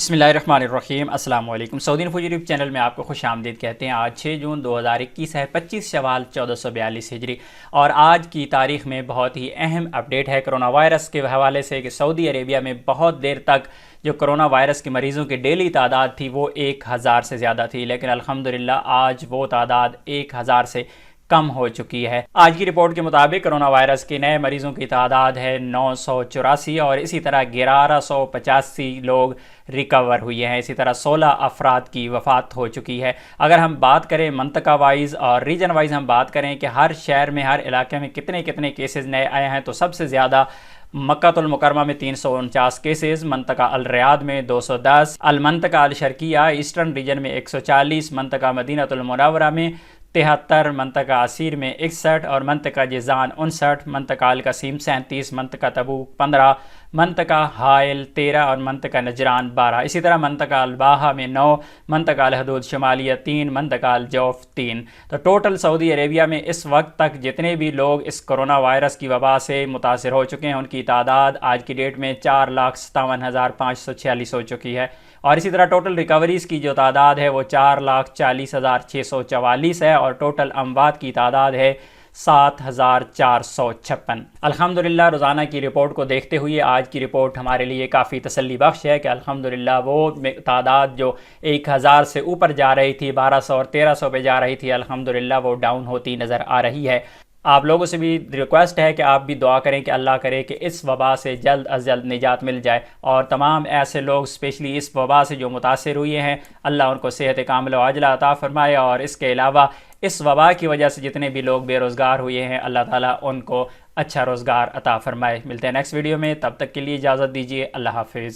بسم اللہ الرحمن الرحیم۔ السلام علیکم۔ سعودی انفو یوٹیوب چینل میں آپ کو خوش آمدید کہتے ہیں۔ آج 6 جون 2021 ہے، 25 شوال 1442 ہجری، اور آج کی تاریخ میں بہت ہی اہم اپڈیٹ ہے کرونا وائرس کے حوالے سے کہ سعودی عربیہ میں بہت دیر تک جو کرونا وائرس کے مریضوں کی ڈیلی تعداد تھی وہ 1000 سے زیادہ تھی، لیکن الحمدللہ آج وہ تعداد 1000 سے کم ہو چکی ہے۔ آج کی رپورٹ کے مطابق کرونا وائرس کے نئے مریضوں کی تعداد ہے 984، اور اسی طرح 1185 لوگ ریکور ہوئے ہیں۔ اسی طرح 16 افراد کی وفات ہو چکی ہے۔ اگر ہم بات کریں منطقہ وائز اور ریجن وائز ہم بات کریں کہ ہر شہر میں، ہر علاقے میں کتنے کیسز نئے آئے ہیں، تو سب سے زیادہ مکہ المکرمہ میں 349 کیسز، منطقہ الریاض میں 210، المنطقہ الشرقیہ ایسٹرن ریجن میں 140، منطقہ مدینہ المنورہ میں 73، منطقہ عسیر میں 61، اور منطقہ جیزان 59، منطقہ القصیم 37، منطقہ تبوک 15، منطقہ حائل 13، اور منطقہ نجران 12۔ اسی طرح منطقہ الباحہ میں 9، منطقہ الحدود شمالیہ 3، منطقہ الجوف 3۔ تو ٹوٹل سعودی عربیہ میں اس وقت تک جتنے بھی لوگ اس کرونا وائرس کی وبا سے متاثر ہو چکے ہیں ان کی تعداد آج کی ڈیٹ میں 4,57,546 ہو چکی ہے، اور اسی طرح ٹوٹل ریکوریز کی جو تعداد ہے وہ 4,40,644 ہے، اور ٹوٹل اموات کی تعداد ہے 7,456۔ الحمدللہ روزانہ کی رپورٹ کو دیکھتے ہوئے آج کی رپورٹ ہمارے لیے کافی تسلی بخش ہے کہ الحمدللہ وہ تعداد جو 1000 سے اوپر جا رہی تھی، 1200 اور 1300 پہ جا رہی تھی، الحمدللہ وہ ڈاؤن ہوتی نظر آ رہی ہے۔ آپ لوگوں سے بھی ریکویسٹ ہے کہ آپ بھی دعا کریں کہ اللہ کرے کہ اس وبا سے جلد از جلد نجات مل جائے، اور تمام ایسے لوگ اسپیشلی اس وبا سے جو متاثر ہوئے ہیں اللہ ان کو صحت کاملہ و عاجلہ عطا فرمائے، اور اس کے علاوہ اس وبا کی وجہ سے جتنے بھی لوگ بے روزگار ہوئے ہیں اللہ تعالیٰ ان کو اچھا روزگار عطا فرمائے۔ ملتے ہیں نیکسٹ ویڈیو میں، تب تک کے لیے اجازت دیجیے، اللہ حافظ۔